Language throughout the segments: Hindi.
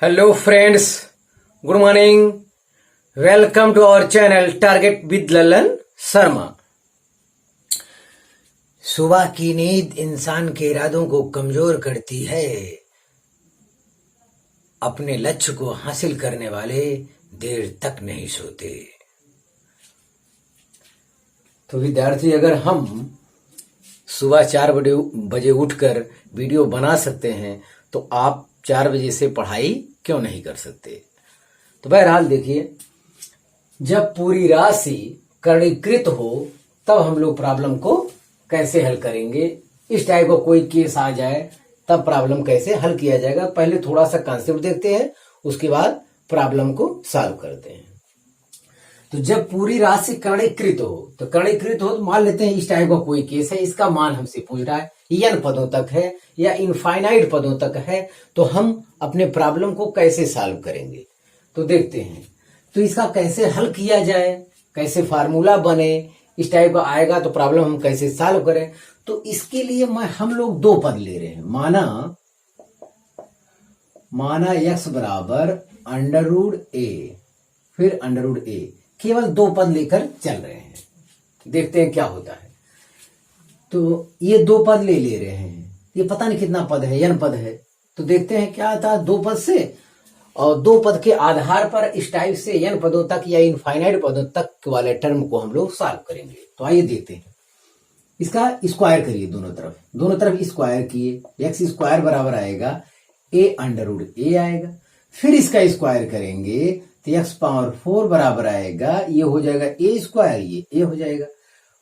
Hello friends, good morning. Welcome to our channel Target with Lalan Sharma. सुबह की नींद इंसान के इरादों को कमजोर करती है। अपने लक्ष्य को हासिल करने वाले देर तक नहीं सोते। तो विद्यार्थी, अगर हम सुबह 4 बजे उठकर वीडियो बना सकते हैं तो आप 4 बजे से पढ़ाई क्यों नहीं कर सकते। तो बहरहाल देखिए, जब पूरी राशि करणीकृत हो तब हम लोग प्रॉब्लम को कैसे हल करेंगे। इस टाइप का कोई केस आ जाए तब प्रॉब्लम कैसे हल किया जाएगा। पहले थोड़ा सा कॉन्सेप्ट देखते हैं, उसके बाद प्रॉब्लम को सॉल्व करते हैं। तो जब पूरी राशि करणीकृत हो, तो करणीकृत हो तो मान लेते हैं इस टाइप का कोई केस है, इसका मान हमसे पूछ रहा है n पदों तक है या इनफाइनाइट पदों तक है, तो हम अपने प्रॉब्लम को कैसे सॉल्व करेंगे। तो देखते हैं तो इसका कैसे हल किया जाए, कैसे फार्मूला बने, इस टाइप का आएगा तो प्रॉब्लम हम कैसे सॉल्व करें। तो इसके लिए हम लोग 2 पद ले रहे हैं। माना x बराबर √a फिर √a, केवल 2 पद लेकर चल रहे हैं। देखते हैं क्या होता है। तो ये 2 पद ले रहे हैं, ये पता नहीं कितना पद है, n पद है। तो देखते हैं क्या आता है 2 पद से, और 2 पद के आधार पर इस टाइप से n पदों तक या इनफाइनाइट पदों तक वाले टर्म को हम लोग सॉल्व करेंगे। तो आइए देखते हैं। इसका स्क्वायर करिए, दोनों तरफ स्क्वायर किए, x स्क्वायर बराबर आएगा a√a आएगा। फिर इसका स्क्वायर करेंगे तो x पावर 4 बराबर आएगा, ये हो जाएगा a स्क्वायर, ये a हो जाएगा,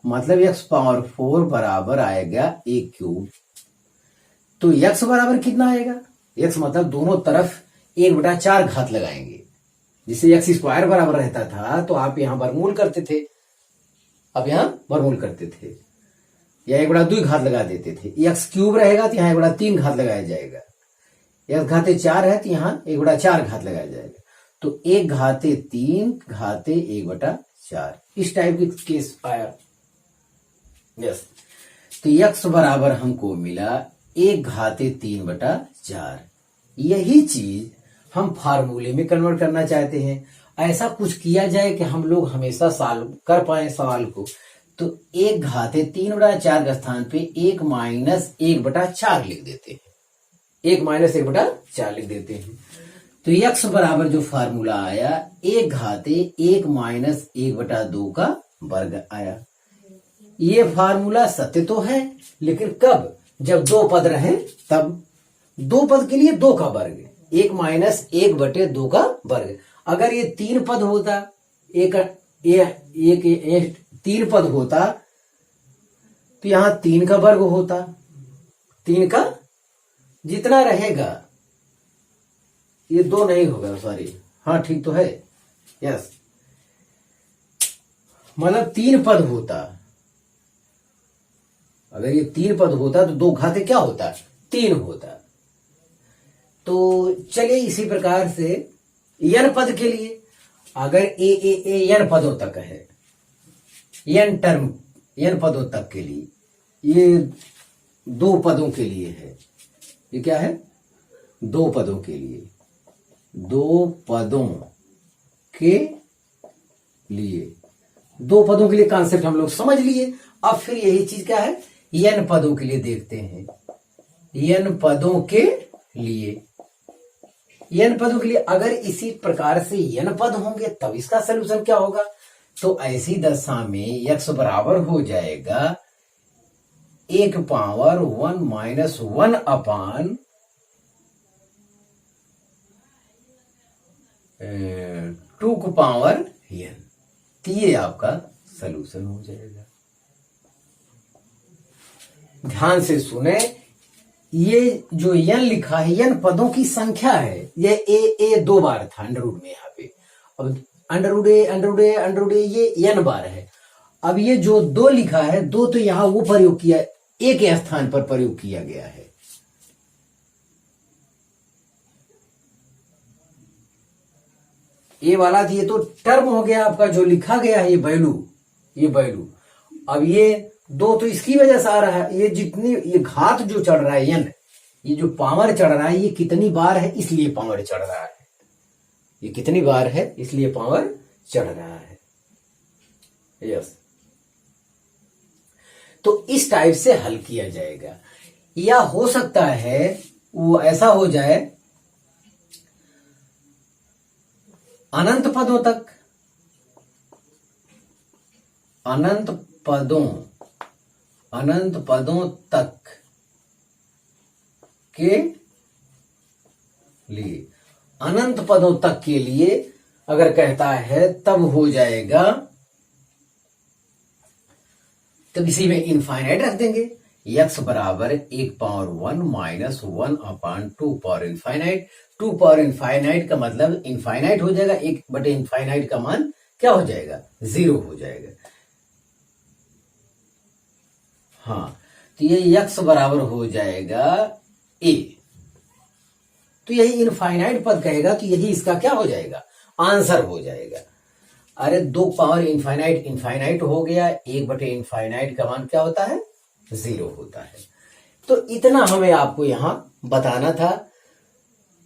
मतलब x पावर 4 बराबर आएगा a³। तो x बराबर कितना आएगा, x मतलब दोनों तरफ 1/4 घात लगाएंगे। जिसे x स्क्वायर बराबर रहता था तो आप यहां वर्गमूल करते थे, अब यहां वर्गमूल करते थे या 1/2 घात लगा देते थे। x³ रहेगा तो यहां 1/3 घात लगाया जाएगा, x घाते 4 है तो यहां 1/4 घात लगाया जाएगा। तो 1 घाते 3 घाते 1/4, इस टाइप की केस आया। यस, तो x बराबर हमको मिला 1 घाते 3/4। यही चीज हम फार्मूले में कन्वर्ट करना चाहते हैं। ऐसा कुछ किया जाए कि हम लोग हमेशा सॉल्व कर पाए सवाल को। तो 1 घाते 3/4 के स्थान पे 1 - 1/4 लिख देते हैं, 1 - 1/4 लिख देते हैं। तो x बराबर जो फार्मूला आया 1 घाते 1 - 1/2 का वर्ग आया। ये फार्मूला सत्य तो है, लेकिन कब, जब 2 पद रहे तब। 2 पद के लिए 2 का वर्ग, 1 - 1/2 का वर्ग। अगर ये 3 पद होता, एक 3 पद होता तो यहां 3 का वर्ग होता, 3 का जितना रहेगा, ये 2 नहीं होगा, सॉरी, हाँ ठीक तो है, यस, मतलब 3 पद होता। अगर ये 3 पद होता तो 2 घाते क्या होता, 3 होता। तो चलिए इसी प्रकार से n पद के लिए, अगर n पदों तक है, n पदों तक के लिए, ये 2 पदों के लिए है। ये क्या है, 2 पदों के लिए, 2 पदों के लिए, 2 पदों के लिए कॉन्सेप्ट हम लोग समझ लिए। अब फिर यही चीज क्या है, n पदों के लिए देखते हैं। n पदों के लिए, n पदों के लिए अगर इसी प्रकार से n पद होंगे तब इसका सलूशन क्या होगा। तो ऐसी दशा में x बराबर हो जाएगा 1 पावर 1 - 1 अपान 2 की पावर n। तो ये आपका सलूशन हो जाएगा। ध्यान से सुने, ये जो n लिखा है n पदों की संख्या है। ये a 2 बार था अंडरवुड में, यहाँ पे अब √a ये n बार है। अब ये जो 2 लिखा है, 2 तो यहां वो प्रयोग किया, a के स्थान पर प्रयोग किया गया है। ये वाला ये तो टर्म हो गया आपका, जो लिखा गया है ये वैल्यू। अब ये 2 तो इसकी वजह से आ रहा है, ये जितनी ये घात जो चढ़ रहा है n, ये जो पावर चढ़ रहा है ये कितनी बार है इसलिए पावर चढ़ रहा है, ये कितनी बार है इसलिए पावर चढ़ रहा है। यस, तो इस टाइप से हल किया जाएगा। या हो सकता है वो ऐसा हो जाए अनंत पदों तक, अनंत पदों तक के लिए, अनंत पदों तक के लिए अगर कहता है तब हो जाएगा, तब इसी में इनफाइनाइट रख देंगे। x बराबर 1 पावर 1 माइनस 1 अपान 2 पावर इनफाइनाइट। 2 पावर इनफाइनाइट का मतलब इनफाइनाइट हो जाएगा, 1 बटे इनफाइनाइट का मान क्या हो जाएगा, 0 हो जाएगा। हाँ, तो ये x बराबर हो जाएगा a। तो यही इनफाइनाइट पद कहेगा तो यही इसका क्या हो जाएगा, आंसर हो जाएगा। अरे 2 पावर इनफाइनाइट इनफाइनाइट हो गया, 1 बटे इनफाइनाइट का मान क्या होता है, 0 होता है। तो इतना हमें आपको यहां बताना था।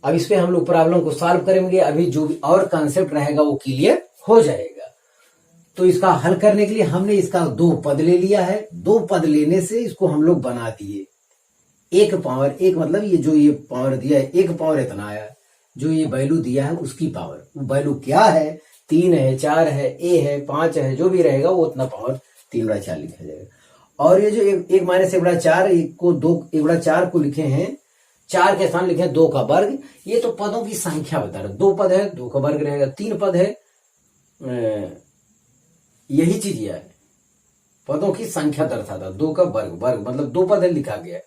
अब इस पे हम लोग प्रॉब्लम को सॉल्व करेंगे, अभी जो भी और कॉन्सेप्ट रहेगा वो क्लियर हो जाएगा। तो इसका हल करने के लिए हमने इसका 2 पद ले लिया है। 2 पद लेने से इसको हम लोग बना दिए 1 पावर 1, मतलब ये जो ये पावर दिया है 1 पावर इतना आया, जो ये वैल्यू दिया है उसकी पावर, वो वैल्यू क्या है, 3 है, 4 है, a है, 5 है, जो भी रहेगा वो उतना पावर 3/4 लिखा जाएगा। और ये जो 1 माइनस 1/4 को 2 1/4 को लिखे हैं, 4 के स्थान लिखे 2 का वर्ग, ये तो पदों की संख्या बता रहा है। 2 पद है 2 का वर्ग रहेगा, 3 पद है, यही चीज है, पदों की संख्या दर्शाता, 2 का वर्ग, वर्ग मतलब 2 पद है लिखा गया।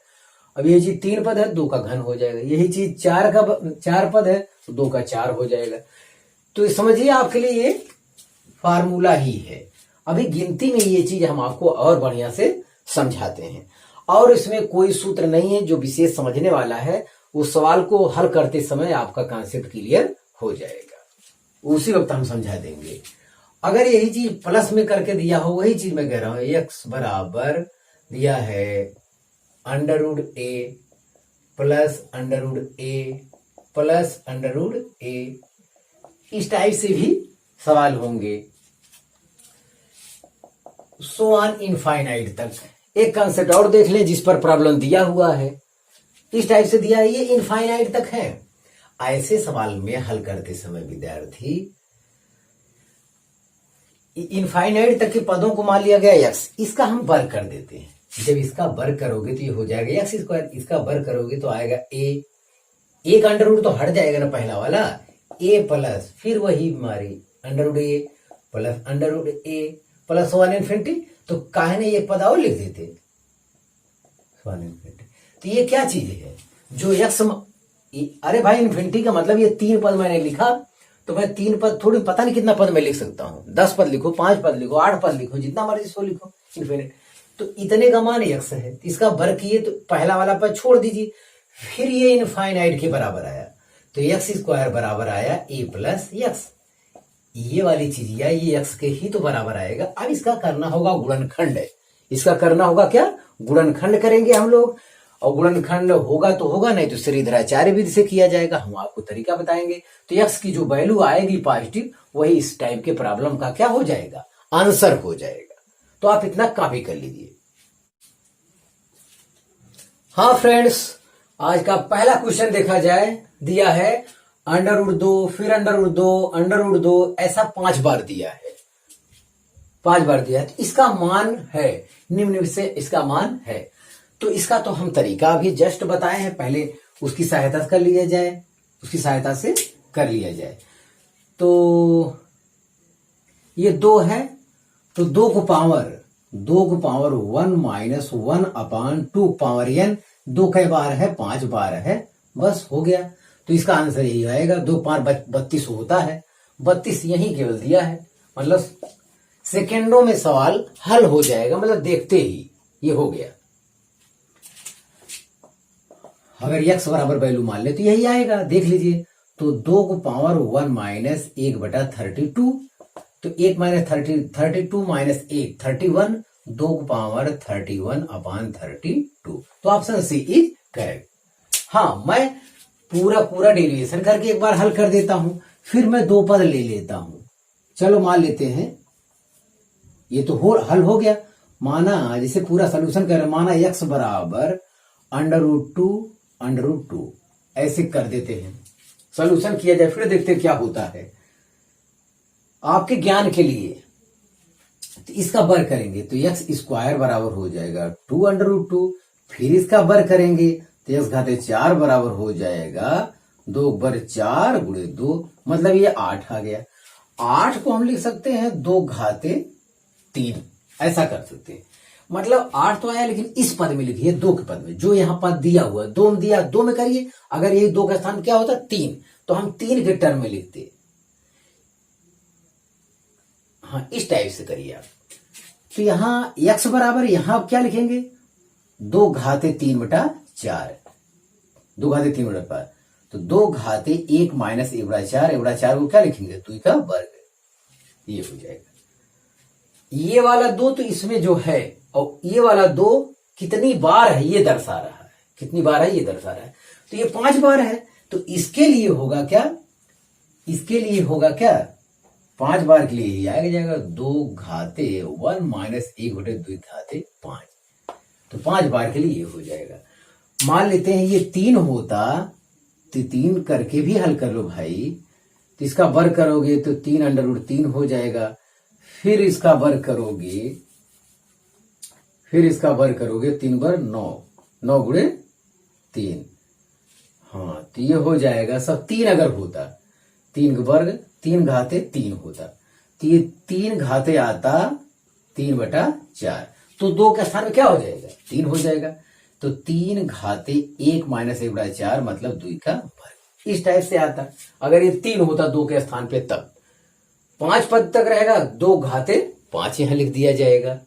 अब ये चीज 3 पद है 2 का घन हो जाएगा, यही चीज 4 पद है तो 2 का 4 हो जाएगा। तो समझिए आपके लिए ये फार्मूला ही है। अभी गिनती में ये चीज हम आपको और बढ़िया से समझाते हैं, और इसमें कोई सूत्र नहीं है जो विशेष समझने वाला है, वो सवाल को हल करते समय आपका कॉन्सेप्ट क्लियर हो जाएगा, उसी वक्त हम समझा देंगे। अगर यही चीज प्लस में करके दिया हो, वही चीज मैं कह रहा हूं, x बराबर दिया है √a plus √a plus √a, इस टाइप से भी सवाल होंगे, सो ऑन इनफाइनाइट तक। एक कॉन्सेप्ट और देख लें जिस पर प्रॉब्लम दिया हुआ है, इस टाइप से दिया है, ये इनफाइनाइट तक है। ऐसे सवाल में हल करते समय विद्यार्थी इनफाइनाइट तक के पदों को मान लिया गया x, इसका हम वर्ग कर देते हैं। जब इसका वर्ग करोगे तो ये हो जाएगा x², इसका वर्ग करोगे तो आएगा a, एक अंडर रूट तो हट जाएगा ना पहला वाला, a प्लस फिर वही हमारी √a plus √a plus 1 infinity, तो काहे ने ये पद और लिख देते 1 इन्फिनिटी। तो ये क्या चीज है जो x, अरे भाई इन्फिनिटी का मतलब ये 3 पद मैंने लिखा, तो मैं 3 पद थोड़ी, पता नहीं कितना पद मैं लिख सकता हूं, 10 पद लिखो, 5 पद लिखो, 8 पद लिखो, जितना मर्जी सो लिखो इन्फिनिट, तो इतने का मान x है। इसका वर्ग किए तो पहला वाला पद छोड़ दीजिए, फिर ये इनफाइनाइट के बराबर आया, तो x² बराबर आया a प्लस x, ये वाली चीज है, ये x के ही तो बराबर आएगा। अब इसका करना होगा गुणनखंड, इसका करना होगा क्या, गुणनखंड करेंगे हम लोग, और गुणनखंड होगा तो होगा, नहीं तो श्रीधराचार्य विधि से किया जाएगा, हम आपको तरीका बताएंगे। तो x की जो वैल्यू आएगी पॉजिटिव, वही इस टाइप के प्रॉब्लम का क्या हो जाएगा, आंसर हो जाएगा। तो आप इतना कॉपी कर लीजिए। हाँ फ्रेंड्स, आज का पहला क्वेश्चन देखा जाए, दिया है √2 फिर √2 ऐसा 5 बार दिया है, 5 बार दिया है। तो इसका मान है निम्न से, इसका मान है, तो इसका तो हम तरीका अभी जस्ट बताए हैं, पहले उसकी सहायता से कर लिया जाए, उसकी सहायता से कर लिया जाए। तो ये 2 है, तो 2 को पावर 1 माइनस 1 अपान 2 पावर n, 2 कई बार है, 5 बार है, बस हो गया। तो इसका आंसर यही आएगा, 2 5 32 होता है, 32 यही केवल दिया है, मतलब सेकेंडों में सवाल हल हो जाएगा, मतलब देखते ही ये हो गया। अगर x बराबर वैल्यू मान ले तो यही आएगा, देख लीजिए। तो 2 को पावर 1 माइनस 1/32, तो 1 माइनस 32 माइनस 1 31, 2 को पावर 31 अपान 32, तो ऑप्शन सी इज करेक्ट। हाँ, मैं पूरा पूरा डेरिवेशन करके एक बार हल कर देता हूं, फिर मैं दो पद ले लेता हूं। चलो मान लेते हैं ये तो हल हो गया। माना जैसे पूरा सोल्यूशन कर रहे हैं, माना x बराबर √2 ऐसे कर देते हैं, सोल्यूशन किया जाए, फिर देखते क्या होता है। आपके ज्ञान के लिए तो इसका वर्ग करेंगे तो x स्क्वायर बराबर हो जाएगा 2√2, फिर इसका वर्ग करेंगे तो x घाते 4 बराबर हो जाएगा 2 × 4 × 2, मतलब ये 8 आ गया। 8 को हम लिख सकते हैं 2 घाते 3, ऐसा कर सकते हैं। मतलब 8 तो आया, लेकिन इस पद में लिखिए, 2 के पद में, जो यहां पद दिया हुआ है 2 में दिया, 2 में करिए। अगर ये 2 का स्थान क्या होता 3, तो हम 3 के टर्म में लिखते। हाँ, इस टाइप से करिए आप। तो यहां x बराबर, यहां आप क्या लिखेंगे 2 घाते 3 बटा 4, 2 घाते 3 बटा 5, तो 2 घाते 1 माइनस 1 बटा 4, 1 बटा 4 को क्या लिखेंगे 2 का वर्ग, ये हो जाएगा। ये वाला 2 तो इसमें जो है, और ये वाला 2 कितनी बार है ये दर्शा रहा है, कितनी बार है ये दर्शा रहा है, तो ये 5 बार है। तो इसके लिए होगा क्या, इसके लिए होगा क्या, 5 बार के लिए ही आएगा जाएगा 2 घाते 1 माइनस 1 बटे 2 घाते 5, तो 5 बार के लिए ये हो जाएगा। मान लेते हैं ये 3 होता तो 3 करके भी हल कर लो भाई, तो इसका वर्ग करोगे तो 3√3 हो जाएगा। फिर इसका वर्ग करोगे, फिर इसका वर्ग करोगे 3 बार 9, 9 × 3, हाँ, तो ये हो जाएगा सब 3 अगर होता, 3 का वर्ग 3 घाते 3 होता, तो ये 3 घाते आता 3 बटा 4, तो 2 के स्थान में क्या हो जाएगा 3 हो जाएगा। तो 3 घाते 1 माइनस 1 बटा 4 मतलब 2 का वर्ग, इस टाइप से आता। अगर ये 3 होता 2 के स्थान पे तब 5 पद तक रहेगा, 2 घाते 5 यहां लिख दिया जाएगा।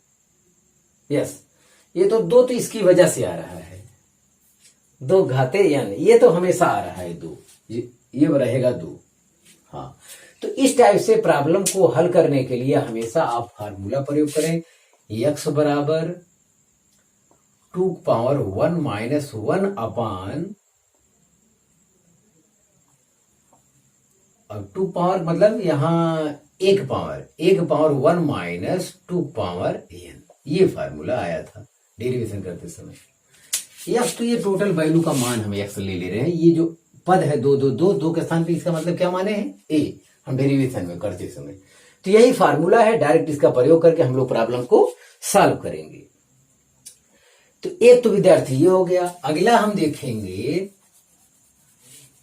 यस, ये तो 2 तो इसकी वजह से आ रहा है, 2 घाते, यानी ये तो हमेशा आ रहा है 2, ये रहेगा 2। हाँ, तो इस टाइप से प्रॉब्लम को हल करने के लिए हमेशा आप फार्मूला प्रयोग करें, x बराबर 2⁻1 माइनस 1 अपान 2 पावर, मतलब यहां 1 पावर 1 माइनस 2⁻n, ये फार्मूला आया था डेरिवेशन करते समय। x तो ये टोटल वैल्यू का मान हम x ले रहे हैं, ये जो पद है 2 के स्थान पे, इसका मतलब क्या माने हैं a, हम डेरिवेशन में करते समय। तो यही फार्मूला है, डायरेक्ट इसका प्रयोग करके हम लोग प्रॉब्लम को सॉल्व करेंगे। तो एक तो विद्यार्थी ये हो गया। अगला हम देखेंगे,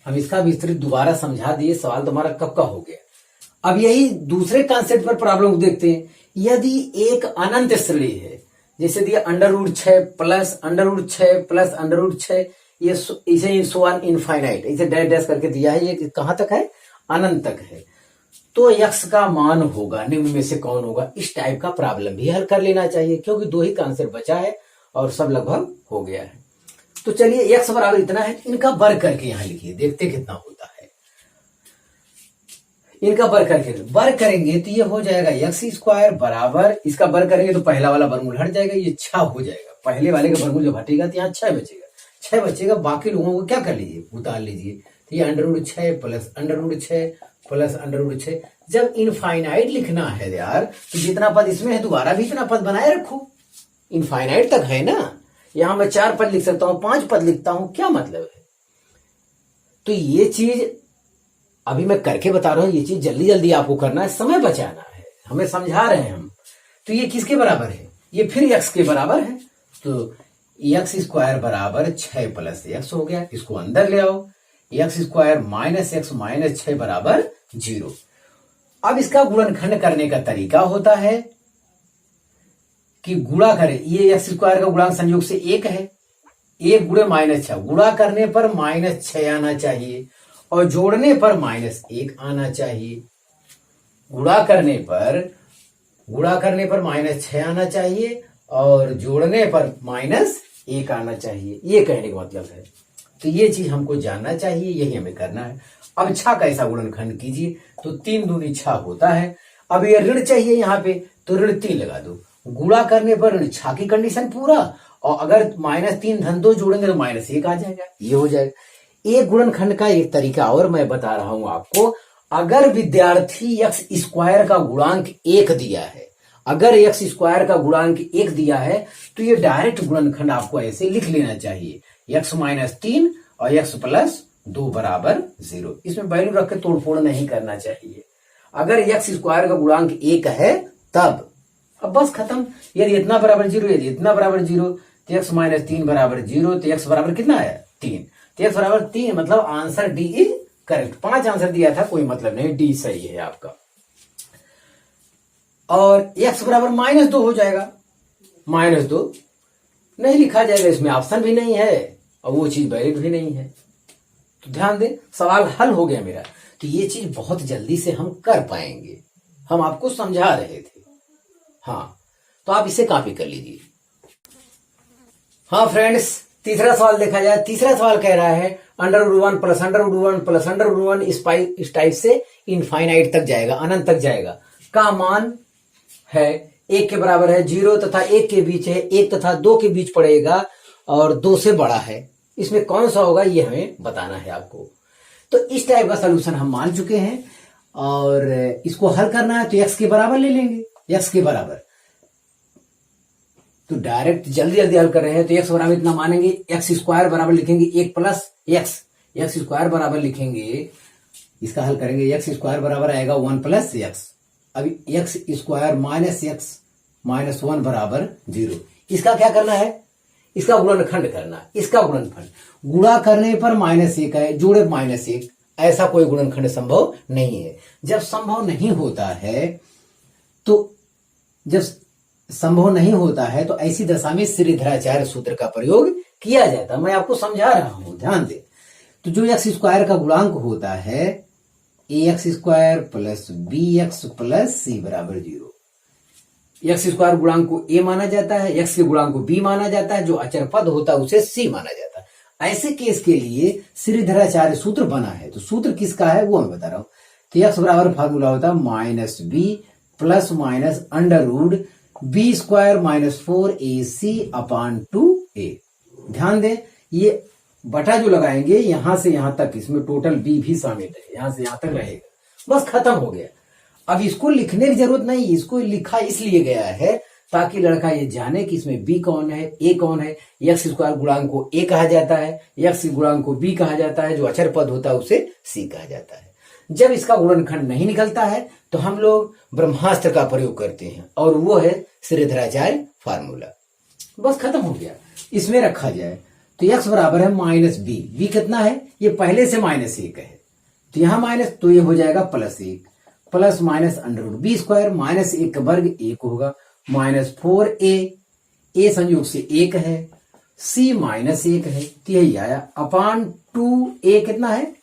हम इसका विस्तृत दोबारा समझा दिए, सवाल तुम्हारा कब का हो गया। अब यही दूसरे कॉन्सेप्ट पर प्रॉब्लम को देखते हैं। यदि एक अनंत श्रेणी है, जैसे दिया √6 प्लस √6 प्लस √6, ये इसे सो ऑन इनफाइनाइट, इसे डैश डैश करके दिया है, ये कहां तक है अनंत तक है, तो x का मान होगा निम्न में से कौन होगा। इस टाइप का प्रॉब्लम भी हल कर लेना चाहिए, क्योंकि 2 ही कॉन्सेप्ट बचा है और सब लगभग हो गया है। तो चलिए x बराबर इतना है, इनका वर्ग करके यहां लिखिए, देखते कितना होता है। इनका वर्ग करके वर्ग करेंगे तो ये हो जाएगा x² बराबर, इसका वर्ग करेंगे तो पहला वाला वर्गमूल हट जाएगा, ये 6 हो जाएगा। पहले वाले का वर्गमूल जब हटेगा तो यहाँ 6 बचेगा, 6 बचेगा। बाकी लोगों को क्या कर लीजिए, उतार लीजिए। तो ये √6 प्लस √6 प्लस √6। जब इनफाइनाइट लिखना है यार, तो जितना पद इसमें है दोबारा भी इतना पद बनाए रखो, इनफाइनाइट तक है ना। यहां मैं 4 पद लिख सकता हूं, 5 पद लिखता हूं, क्या मतलब है। तो ये चीज अभी मैं करके बता रहा हूं, ये चीज जल्दी जल्दी आपको करना है, समय बचाना है, हमें समझा रहे हैं हम। तो ये किसके बराबर है, ये फिर x के बराबर है। तो x² बराबर 6 प्लस x हो गया, इसको अंदर ले आओ, x² माइनस x माइनस 6 बराबर 0। अब इसका गुणनखंड करने का तरीका होता है कि गुणा करें, ये x² का गुणांक संयोग से 1 है, 1 गुणे -6, गुणा करने पर -6 आना चाहिए और जोड़ने पर -1 आना चाहिए। गुणा करने पर -6 आना चाहिए और जोड़ने पर -1 आना चाहिए, ये कहने का मतलब है। तो ये चीज हमको जानना चाहिए, यही हमें करना है। अब 6 का ऐसा गुणनखंड कीजिए तो 3 दूनी 6 होता है। अब ये ऋण चाहिए यहाँ पे, तो ऋण 3 लगा दो। गुणा करने पर ऋण 6 की कंडीशन पूरा और अगर -3 धन 2 जोड़ेंगे तो -1 आ जाएगा, ये हो जाएगा। एक गुणनखंड का एक तरीका और मैं बता रहा हूं आपको। अगर विद्यार्थी एक्स स्क्वायर का गुणांक 1 दिया है, अगर एक्स स्क्वायर का गुणांक 1 दिया है तो ये डायरेक्ट गुणनखंड आपको ऐसे लिख लेना चाहिए, x -3 और x + 2 = 0। इसमें वैल्यू रख के तोड़फोड़ नहीं करना चाहिए। अगर एक्स स्क्वायर का गुणांक 1 है तब, अब बस खत्म। यदि इतना बराबर 0, यदि इतना बराबर 0 तो x -3 = 0, तो x बराबर कितना है 3, तो x बराबर 3 मतलब answer D is correct. 5 answer दिया था, कोई मतलब नहीं, डी सही है आपका। और x बराबर -2 हो जाएगा, -2 नहीं लिखा जाएगा, इसमें ऑप्शन भी नहीं है और वो चीज वैलिड भी नहीं है। तो ध्यान दें, सवाल हल हो गया मेरा। तो ये चीज बहुत जल्दी से हम कर पाएंगे, हम आपको समझा रहे थे। हाँ, तो आप इसे कॉपी कर लीजिए। हाँ फ्रेंड्स, तीसरा सवाल देखा जाए। तीसरा सवाल कह रहा है √1 + √1 + √1 इस टाइप से इनफाइनाइट तक जाएगा, अनंत तक जाएगा, का मान है 1 के बराबर है, 0 तथा 1 के बीच है, 1 तथा 2 के बीच पड़ेगा और 2 से बड़ा है। इसमें कौन सा होगा ये हमें बताना है आपको। तो इस टाइप का सलूशन हम मान चुके हैं और इसको हल करना है तो x के बराबर ले लेंगे, x के बराबर। तो डायरेक्ट जल्दी जल्दी हल कर रहे हैं तो x बराबर इतना मानेंगे, x² बराबर लिखेंगे 1 + x, x² बराबर लिखेंगे, इसका हल करेंगे, x² बराबर आएगा 1 + x। अभी x² - x -1 = 0। इसका क्या करना है, इसका गुणनखंड करना, इसका गुणनखंड। गुणा करने पर -1 है, जोड़े -1, ऐसा कोई गुणनखंड संभव नहीं है। जब संभव नहीं होता है तो ऐसी दशा में श्रीधराचार्य सूत्र का प्रयोग किया जाता है। मैं आपको समझा रहा हूं, ध्यान दे। तो जो x² का गुणांक होता है ax² + bx + c = 0। x² गुणांक को a माना जाता है, x के गुणांक को b माना जाता है, जो अचर पद होता है उसे c माना जाता है। ऐसे केस के लिए श्रीधराचार्य सूत्र बना है। तो सूत्र किसका है वो मैं बता रहा हूं। तो x बराबर फार्मूला होता है -b ± √b² - 4ac/2a। ध्यान दें, ये बटा जो लगाएंगे यहां से यहां तक, इसमें टोटल b भी शामिल है, यहां से यहां तक रहेगा, बस खत्म हो गया। अब इसको लिखने की जरूरत नहीं, इसको लिखा इसलिए गया है ताकि लड़का ये जाने कि इसमें b कौन है, a कौन है। x² गुणांक को a कहा जाता है, x गुणांक को b कहा जाता है, जो अचर पद होता है उसे c कहा जाता है। जब इसका गुणनखंड नहीं निकलता है तो हम लोग ब्रह्मास्त्र का प्रयोग करते हैं और वो है श्रीधराचार्य फार्मूला। बस खत्म हो गया, इसमें रखा जाए तो x बराबर है -b, b कितना है, ये पहले से -1 है, तो यहां माइनस, तो ये हो जाएगा +1 प्लस माइनस √b² -1 का वर्ग 1 होगा, -4a, a संयोग से 1 है, c -1 है, तो यही आया /2a कितना है,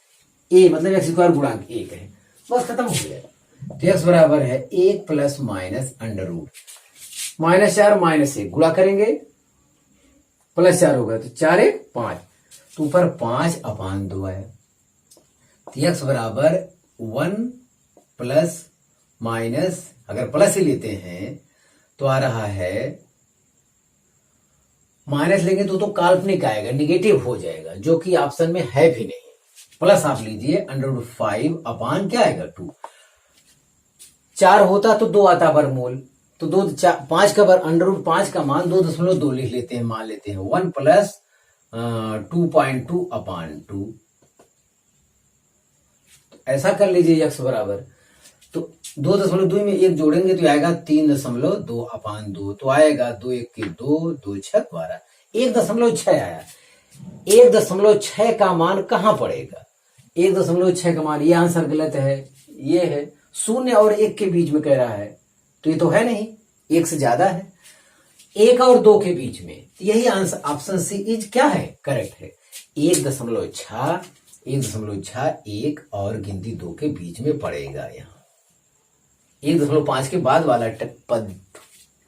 a मतलब x² गुणांक 1 है। बस खत्म हो गया। तो x बराबर है 1 + -√, -4 -1 गुणा करेंगे, +4 होगा तो 4 1 5, तो ऊपर 5/2 आया। तो x बराबर 1 ± अगर प्लस ही लेते हैं तो आ रहा है, माइनस लेंगे तो काल्पनिक आएगा, निगेटिव हो जाएगा, जो कि ऑप्शन में है भी नहीं। प्लस आप लीजिए √5 क्या आएगा 2, 4 होता तो 2 आता वर्गमूल, तो 5 का √5 का मान 2.2 लिख लेते हैं, मान लेते हैं 1 + 2.2/2। ऐसा कर लीजिए x बराबर, तो 2.2 में 1 जोड़ेंगे तो आएगा 3.2/2, तो आएगा 2 1 के 2, 2 6 12, 1.6 आया। 1.6 का मान कहां पड़ेगा, 1.6 का मान, ये आंसर गलत है, ये है 0 और 1 के बीच में कह रहा है, तो ये तो है नहीं, 1 से ज्यादा है, 1 और 2 के बीच में, यही आंसर ऑप्शन सी इज क्या है, करेक्ट है। 1.6 1 और गिनती 2 के बीच में पड़ेगा। यहाँ 1.5 के बाद वाला पद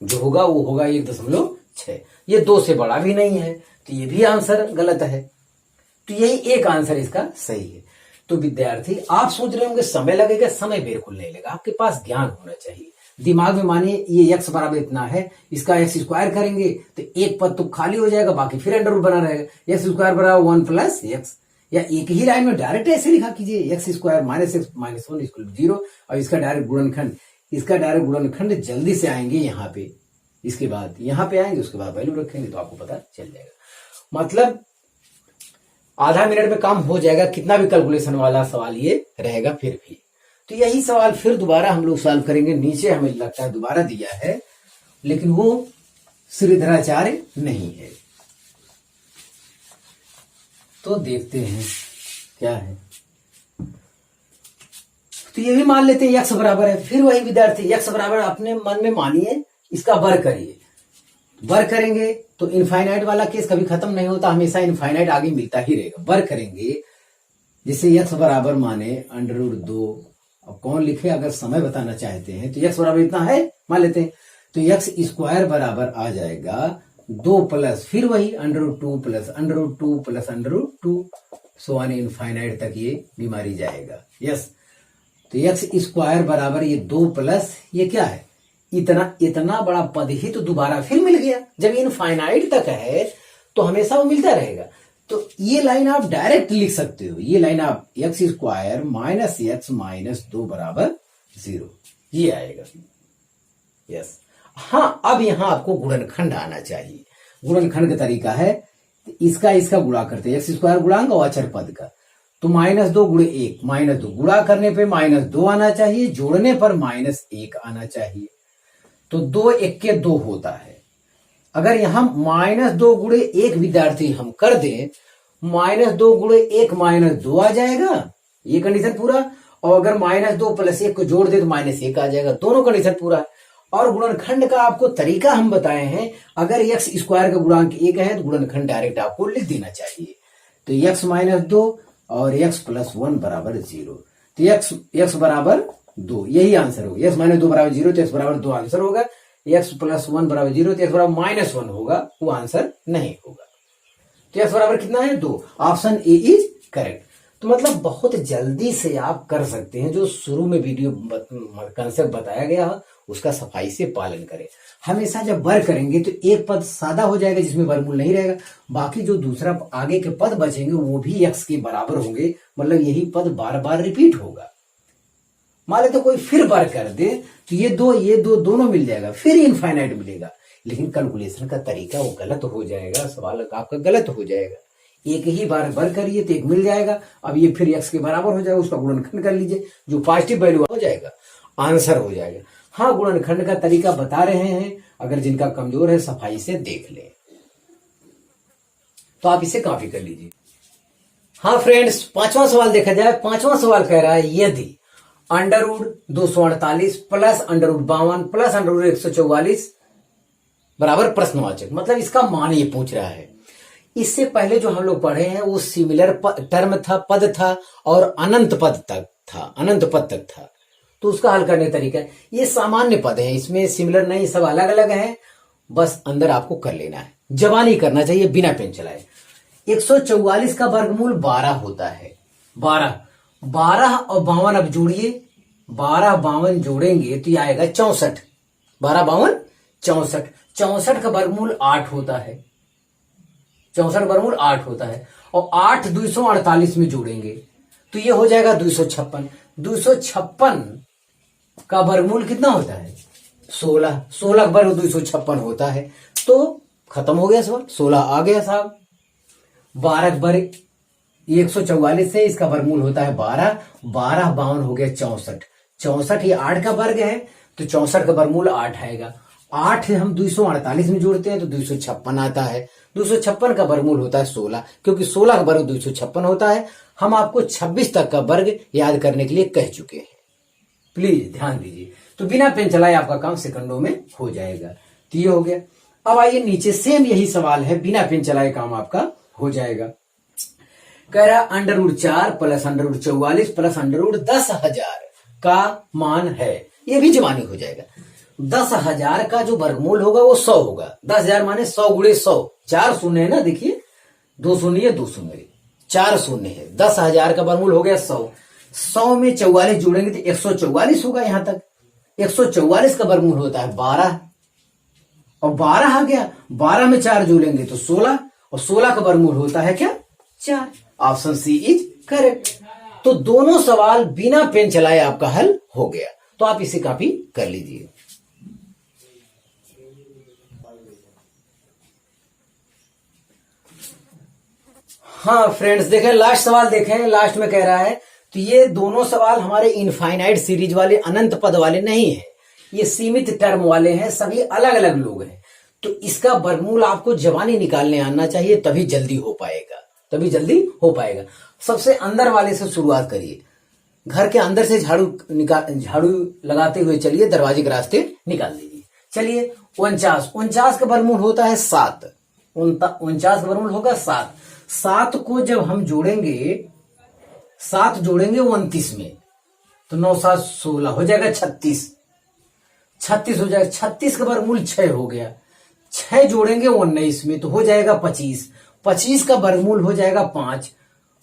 जो होगा वो होगा 1.6, ये 2 से बड़ा भी नहीं है, तो ये भी आंसर गलत है। तो यही एक आंसर इसका सही है। तो विद्यार्थी आप सोच रहे होंगे समय लगेगा, समय बिल्कुल नहीं लगेगा, आपके पास ज्ञान होना चाहिए। दिमाग में मानिए ये x बराबर इतना है, इसका x स्क्वायर करेंगे तो एक पद तो खाली हो जाएगा, बाकी फिर अंडर रूट बना रहेगा। x स्क्वायर बराबर 1 प्लस x, या एक ही लाइन में डायरेक्ट ऐसे लिखा कीजिए x square minus x minus 1 equal to 0, और इसका डायरेक्ट गुणनखंड, इसका डायरेक्ट गुणनखंड जल्दी से आएंगे यहाँ पे, इसके बाद यहाँ पे आएंगे, उसके बाद वैल्यू रखेंगे तो आपको पता चल जाएगा। मतलब आधा मिनट में काम हो जाएगा, कितना भी कैलकुलेशन वाला सवाल ये रहेगा फिर भी। तो यही सवाल फिर दोबारा हम लोग सॉल्व करेंगे। नीचे हमें लगता है दोबारा दिया है, लेकिन वो श्रीधराचार्य नहीं है। तो देखते हैं क्या है। तो ये भी मान लेते हैं x बराबर है। फिर वही विद्यार्थी x बराबर अपने मन में मानिए, इसका वर्ग करिए। वर्ग करेंगे तो इनफाइनाइट वाला केस कभी खत्म नहीं होता, हमेशा इनफाइनाइट आगे मिलता ही रहेगा। वर्ग करेंगे जिसे x बराबर माने अंडर रूट 2। अब कौन लिखे, अगर समय बताना चाहते हैं तो x बराबर इतना है मान लेते हैं, तो x स्क्वायर बराबर आ जाएगा 2 प्लस फिर वही under root 2 plus under root 2 plus under root 2, so आने इनफाइनाइट तक ये बीमारी जाएगा। यस, तो x स्क्वायर बराबर ये 2 प्लस ये क्या है, इतना बड़ा पद ही तो दोबारा फिर मिल गया। जब इनफाइनाइट तक है तो हमेशा वो मिलता रहेगा। तो ये लाइन आप डायरेक्ट लिख सकते हो, ये लाइन आप x square minus x minus 2 बराबर 0, ये आएगा। यस, हाँ अब यहां आपको गुणनखंड आना चाहिए। गुणनखंड का तरीका है इसका गुणा करते हैं, x स्क्वायर गुणांक और अचर पद का, तो -2 गुणे 1 -2, गुणा करने पे -2 आना चाहिए, जोड़ने पर -1 आना चाहिए। तो 2 1 के 2 होता है। अगर यहां -2 गुणे 1 विद्यार्थी हम कर दें, -2 गुणे 1 -2 आ जाएगा, ये कंडीशन पूरा। और अगर -2 प्लस 1 को जोड़ दे तो -1 आ जाएगा, दोनों कंडीशन पूरा। और गुणनखंड का आपको तरीका हम बताए हैं, अगर x स्क्वायर का गुणांक 1 है तो गुणनखंड डायरेक्ट आपको लिख देना चाहिए। तो x -2 और x प्लस 1 बराबर 0, तो x बराबर 2, यही आंसर होगा। x -2 बराबर 0 तो x बराबर 2 आंसर होगा। x प्लस 1 बराबर 0 तो x बराबर -1 होगा, वो आंसर नहीं होगा। तो x बराबर कितना है 2, ऑप्शन ए इज करेक्ट। तो मतलब बहुत जल्दी से आप कर सकते हैं, जो शुरू में वीडियो कंसेप्ट बताया गया है उसका सफाई से पालन करें। हमेशा जब वर्ग करेंगे तो एक पद सादा हो जाएगा जिसमें वर्गमूल नहीं रहेगा, बाकी जो दूसरा आगे के पद बचेंगे वो भी x के बराबर होंगे, मतलब यही पद बार बार रिपीट होगा। मान लेते कोई फिर वर्ग कर दे तो ये दो दोनों मिल जाएगा, फिर इनफाइनाइट मिलेगा, लेकिन कैलकुलेशन का तरीका वो गलत हो जाएगा, सवाल आपका गलत हो जाएगा। एक ही बार वर्ग करिए तो एक मिल जाएगा, अब ये फिर x के बराबर हो जाएगा, उसका गुणनखंड कर लीजिए, जो पॉजिटिव वैल्यू हो जाएगा आंसर हो जाएगा। हाँ, गुणनखंड का तरीका बता रहे हैं, अगर जिनका कमजोर है सफाई से देख लें तो आप इसे कॉपी कर लीजिए। हाँ फ्रेंड्स, 5वां सवाल देखा जाए। 5वां सवाल कह रहा है यदि under root 248 plus under root 52 plus under root 144 बराबर प्रश्नवाचक, मतलब इसका मान ये पूछ रहा है। इससे पहले जो हम लोग पढ़े हैं वो सिमिलर टर्म था, पद था और अनंत पद तक था, तो उसका हल करने का तरीका है, ये सामान्य पद है, इसमें सिमिलर नहीं, सब अलग अलग है, बस अंदर आपको कर लेना है, जबानी करना चाहिए बिना पेन चलाए। 144 का वर्गमूल 12 होता है, 12 और 52 अब जोड़िए, 12 52 जोड़ेंगे तो ये आएगा 64, 12 52 64, 64 का वर्गमूल 8 होता है, 64 वर्गमूल 8 होता है, और 8 248 में जोड़ेंगे तो ये हो जाएगा 256। 256 का वर्गमूल कितना होता है 16, 16 का वर्ग 256 होता है, तो खत्म हो गया सवाल, 16 आ गया साहब। 12 का वर्ग 144 है, इसका वर्गमूल होता है 12, 12 52 हो गया 64, 64 ये 8 का वर्ग है तो 64 का वर्गमूल 8 आएगा। 8 हम 248 में जोड़ते हैं तो 256 आता है, 256 का वर्गमूल होता है 16, क्योंकि 16 का वर्ग 256 होता है। हम आपको 26 तक का वर्ग याद करने के लिए कह चुके हैं, प्लीज ध्यान दीजिए। तो बिना पेन चलाए आपका काम सेकंडों में हो जाएगा। तो ये हो गया। अब आइए नीचे सेम यही सवाल है, बिना पेन चलाए काम आपका हो जाएगा। कह रहा under root 4 plus under root 44 plus under root 10,000 का मान है, ये भी जवानी हो जाएगा। 10,000 का जो वर्गमूल होगा वो 100 होगा। 10,000 माने 100 गुणे 100, 4 शून्य है ना, देखिए 2 शून्य है, 2 शून्य, 4 शून्य है। 10,000 का वर्गमूल हो गया 100, 100 में 44 जोड़ेंगे तो 144 होगा, यहां तक 144 का वर्गमूल होता है 12, और 12 आ गया, 12 में 4 जोड़ेंगे तो 16, और 16 का वर्गमूल होता है क्या 4। Option C is correct. तो दोनों सवाल बिना पेन चलाए आपका हल हो गया, तो आप इसे कॉपी कर लीजिए। हाँ फ्रेंड्स, देखें लास्ट सवाल, देखें लास्ट में कह रहा है, तो ये दोनों सवाल हमारे इनफाइनाइट सीरीज वाले अनंत पद वाले नहीं है, ये सीमित टर्म वाले हैं, सभी अलग अलग लोग हैं। तो इसका वर्गमूल आपको जबानी निकालने आना चाहिए, तभी जल्दी हो पाएगा, तभी जल्दी हो पाएगा। सबसे अंदर वाले से शुरुआत करिए, घर के अंदर से झाड़ू लगाते हुए चलिए, दरवाजे के रास्ते निकाल दीजिए। चलिए 49 का वर्गमूल होता है 7, 49 का वर्गमूल होगा 7। 7 को जब हम जोड़ेंगे, 7 जोड़ेंगे 29 में, तो 9 7 16 हो जाएगा 36, 36 हो जाएगा। 36 का वर्गमूल 6 हो गया, 6 जोड़ेंगे 19 में, तो हो जाएगा 25, 25 का वर्गमूल हो जाएगा 5,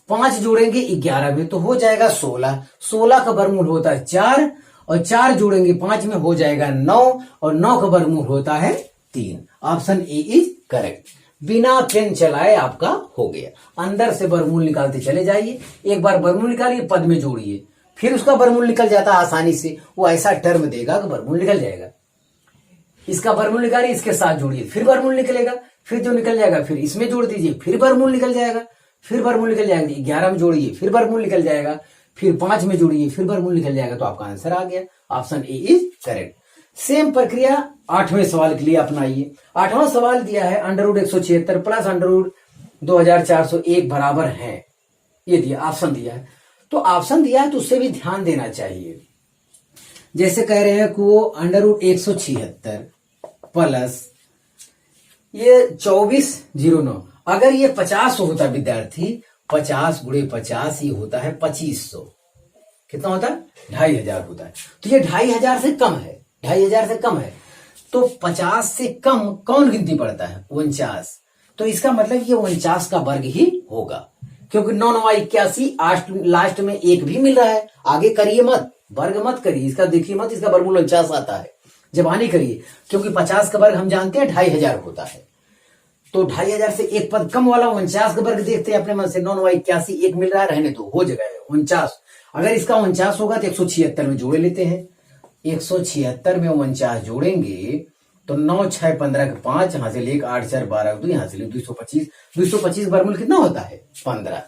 5 जोड़ेंगे 11 में, तो हो जाएगा 16, 16 का वर्गमूल होता है 4, और 4 जोड़ेंगे 5 में, हो जाएगा 9, और 9 का वर्गमूल होता है 3। Option A is correct. बिना पेन चलाए आपका हो गया। अंदर से वर्गमूल निकालते चले जाइए, एक बार वर्गमूल निकालिए, पद में जोड़िए, फिर उसका वर्गमूल निकल जाता है आसानी से। वो ऐसा टर्म देगा कि वर्गमूल निकल जाएगा। इसका वर्गमूल निकालिए, इसके साथ जोड़िए, फिर वर्गमूल निकलेगा, फिर जो निकल जाएगा फिर इसमें जोड़ दीजिए, फिर वर्गमूल निकल जाएगा, फिर वर्गमूल निकल जाएगा। 11 में जोड़िए, फिर वर्गमूल निकल जाएगा, फिर 5 में जोड़िए, फिर वर्गमूल निकल जाएगा। तो आपका आंसर आ गया, option A is correct. Same प्रक्रिया 8वें सवाल के लिए अपनाइए। 8वां सवाल दिया है √176 प्लस √2401 बराबर है, ये दिया, ऑप्शन दिया है। तो ऑप्शन दिया है तो उससे भी ध्यान देना चाहिए। जैसे कह रहे हैं कि वो √176 प्लस ये 2409, अगर ये 50 होता विद्यार्थी, 50 × 50 ये होता है 2500, कितना होता है 2500 होता है। तो ये 2500 से कम है, 2500 से कम है, तो 50 से कम कौन गिनती पड़ता है 49, तो इसका मतलब ये 49 का वर्ग ही होगा, क्योंकि 9 9 81 लास्ट में 1 भी मिल रहा है। आगे करिए मत, वर्ग मत करिए, इसका देखिए मत, इसका वर्गमूल 49 आता है, जबानी करिए, क्योंकि 50 का वर्ग हम जानते हैं 2500 होता है। तो 2500 से एक पद कम वाला 49 का वर्ग देखते हैं अपने मन से। 9 9 81 1 मिल रहा है, रहने दो, हो जाएगा 49। अगर इसका 49 होगा तो 176 में जोड़े लेते हैं, 176 में 49 जोड़ेंगे तो 9 6 15 के 5, यहां से ले 8 4 12 2, यहां से ले 225, 225 वर्गमूल कितना होता है 15,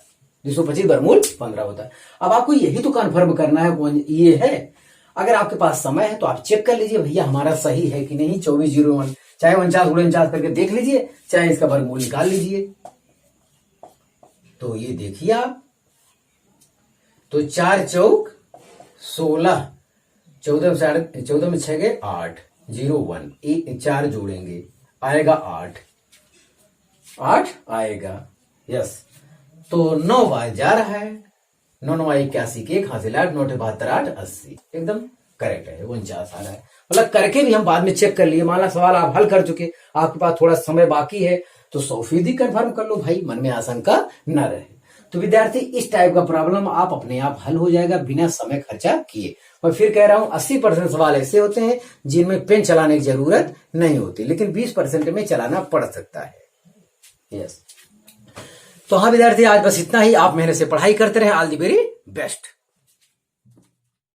225 वर्गमूल 15 होता है। अब आपको यही तो कन्फर्म करना है, ये है। अगर आपके पास समय है तो आप चेक कर लीजिए भैया हमारा सही है कि नहीं। 2401 चाहे 49 × 49 करके देख लीजिए, चाहे इसका वर्गमूल निकाल लीजिए। तो ये देखिए आप, तो 4 चौक 16, 14 में 6 गए 8, 0 1 4 जोड़ेंगे आएगा 8, 8 आएगा, यस। तो 9 बार जा रहा है, 9 9 81 के 1 हासिल 8, 9 72 8 80, एकदम करेक्ट है, 49 आ रहा है। मतलब करके भी हम बाद में चेक कर लिए, माना सवाल आप हल कर चुके, आपके पास थोड़ा समय बाकी है, तो 100% कन्फर्म कर लो भाई, मन में आशंका न रहे। तो विद्यार्थी इस टाइप का प्रॉब्लम आप अपने आप हल हो जाएगा बिना समय खर्चा किए। और फिर कह रहा हूं 80% सवाल ऐसे होते हैं जिनमें पेन चलाने की जरूरत नहीं होती, लेकिन 20% में चलाना पड़ सकता है, यस। तो हाँ विद्यार्थी, आज बस इतना ही। आप मेहनत से पढ़ाई करते रहे, ऑल द वेरी बेस्ट।